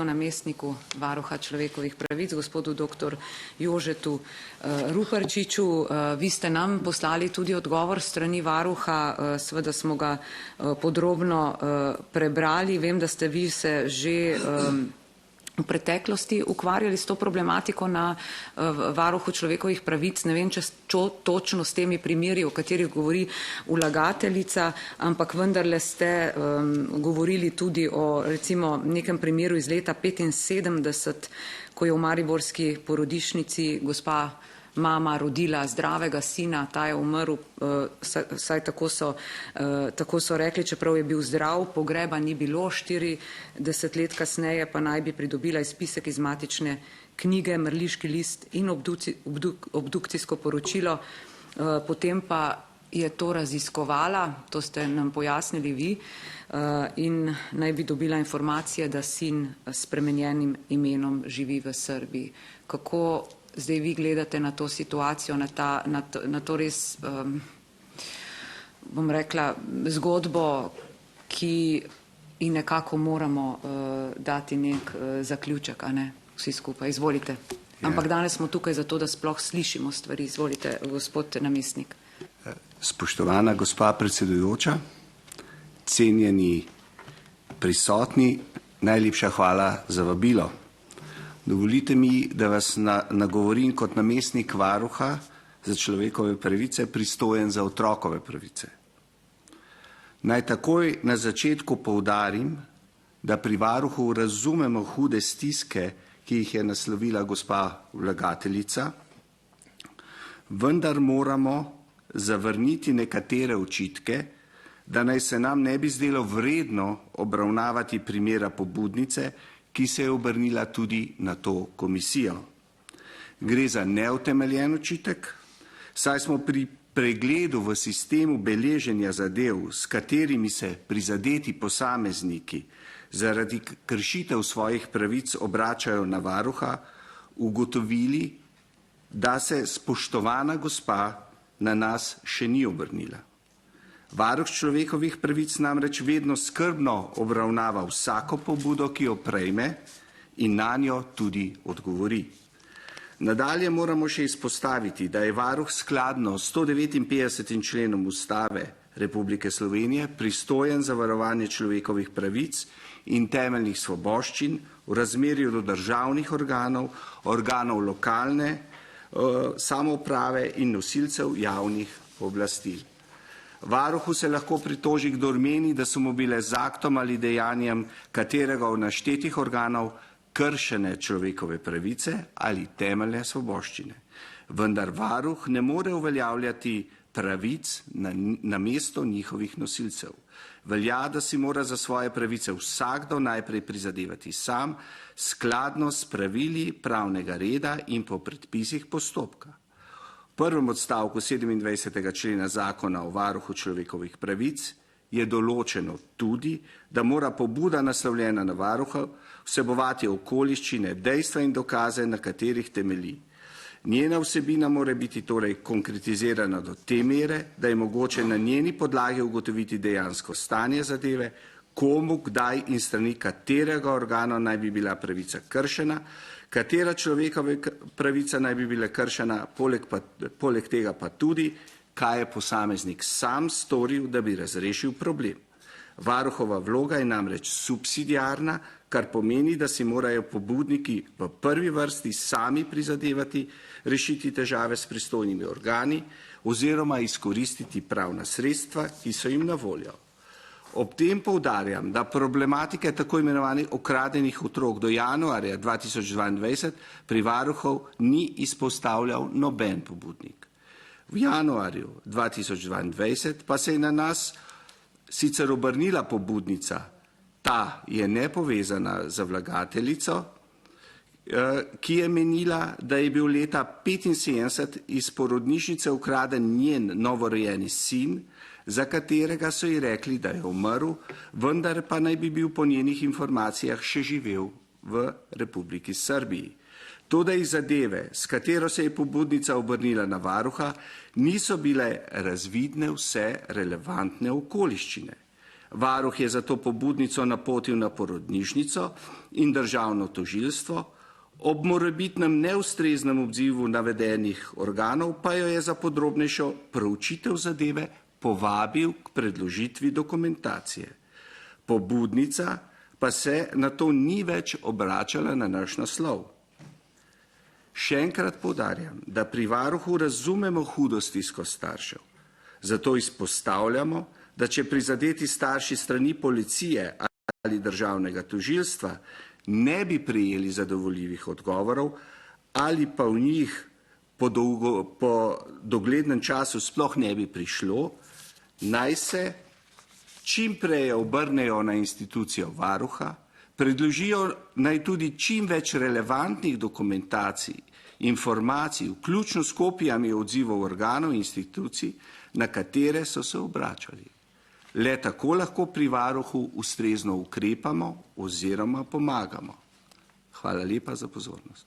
namestniku varuha človekovih pravic, gospodu dr. Jožetu Ruparčiču. Vi ste nam poslali tudi odgovor strani varuha, seveda smo ga podrobno prebrali. Vem, da ste vi se že v preteklosti ukvarjali s to problematiko na varuhu človekovih pravic. Ne vem, če točno s temi primeri, o katerih govori vlagateljica, ampak vendarle ste govorili tudi o recimo nekem primeru iz leta 1975, ko je v mariborski porodnišnici gospa mama rodila zdravega sina, ta je umrl, saj tako so rekli, čeprav je bil zdrav, pogreba ni bilo, 40 let kasneje pa naj bi pridobila izpisek iz matične knjige, mrliški list in obdukcijsko poročilo, potem pa je to raziskovala, to ste nam pojasnili vi, in naj bi dobila informacije, da sin s spremenjenim imenom živi v Srbiji. Kako zdaj vi gledate na to situacijo, na to res, bom rekla, zgodbo, ki ji nekako moramo dati nek zaključek, a ne, vsi skupaj. Izvolite. Ampak danes smo tukaj zato, da sploh slišimo stvari. Izvolite, gospod namestnik. Spoštovana gospa predsedujoča, cenjeni prisotni, najlepša hvala za vabilo. Dovolite mi, da vas nagovorim kot namestnik varuha za človekove pravice, pristojen za otrokove pravice. Naj takoj na začetku poudarim, da pri varuhu razumemo hude stiske, ki jih je naslovila gospa vlagateljica, vendar moramo zavrniti nekatere očitke, da naj se nam ne bi zdelo vredno obravnavati primera pobudnice, ki se je obrnila tudi na to komisijo. Gre za neutemeljen očitek, saj smo pri pregledu v sistemu beleženja zadev, s katerimi se prizadeti posamezniki zaradi kršitev svojih pravic obračajo na varuha, ugotovili, da se spoštovana gospa na nas še ni obrnila. Varuh človekovih pravic namreč vedno skrbno obravnava vsako pobudo, ki jo prejme, in na njo tudi odgovori. Nadalje moramo še izpostaviti, da je varuh skladno s 159. členom Ustave Republike Slovenije pristojen za varovanje človekovih pravic in temeljnih svoboščin v razmerju do državnih organov, organov lokalne samouprave in nosilcev javnih pooblastil. Varuhu se lahko pritoži, kdor meni, da so mu bile z aktom ali dejanjem katerega od naštetih organov kršene človekove pravice ali temeljne svoboščine. Vendar varuh ne more uveljavljati pravic na mesto njihovih nosilcev. Velja, da si mora za svoje pravice vsakdo najprej prizadevati sam, skladno s pravili pravnega reda in po predpisih postopka. V prvem odstavku 27. člena Zakona o varuhu človekovih pravic je določeno tudi, da mora pobuda naslovljena na varuha vsebovati okoliščine, dejstva in dokaze, na katerih temelji. Njena vsebina mora biti torej konkretizirana do te mere, da je mogoče na njeni podlagi ugotoviti dejansko stanje zadeve, komu, kdaj in strani katerega organa naj bi bila pravica kršena, katera človekova pravica naj bi bila kršena, poleg tega pa tudi, kaj je posameznik sam storil, da bi razrešil problem. Varuhova vloga je namreč subsidiarna, kar pomeni, da si morajo pobudniki v prvi vrsti sami prizadevati rešiti težave s pristojnimi organi oziroma izkoristiti pravna sredstva, ki so jim na voljo. Ob tem poudarjam, da problematike tako imenovanih ukradenih otrok do januarja 2022 pri varuhu ni izpostavljal noben pobudnik. V januarju 2022 pa se je na nas sicer obrnila pobudnica, ta je nepovezana z vlagateljico, ki je menila, da je bil leta 1975 iz porodnišnice ukraden njen novorojeni sin, za katerega so ji rekli, da je umrl, vendar pa naj bi bil po njenih informacijah še živel v Republiki Srbiji. Toda iz zadeve, s katero se je pobudnica obrnila na varuha, niso bile razvidne vse relevantne okoliščine. Varuh je zato pobudnico napotil na porodnišnico in državno tožilstvo, ob morebitnem neustreznem odzivu navedenih organov pa jo je za podrobnejšo proučitev zadeve povabil k predložitvi dokumentacije. Pobudnica pa se na to ni več obračala na naš naslov. Še enkrat poudarjam, da pri varuhu razumemo hudo stisko staršev. Zato izpostavljamo, da če prizadeti starši strani policije ali državnega tožilstva ne bi prejeli zadovoljivih odgovorov ali pa v njih po doglednem času sploh ne bi prišlo, naj se čim prej obrnejo na institucijo varuha, predložijo naj tudi čim več relevantnih dokumentacij, informacij, vključno s kopijami odzivov organov in institucij, na katere so se obračali. Le tako lahko pri varuhu ustrezno ukrepamo oziroma pomagamo. Hvala lepa za pozornost.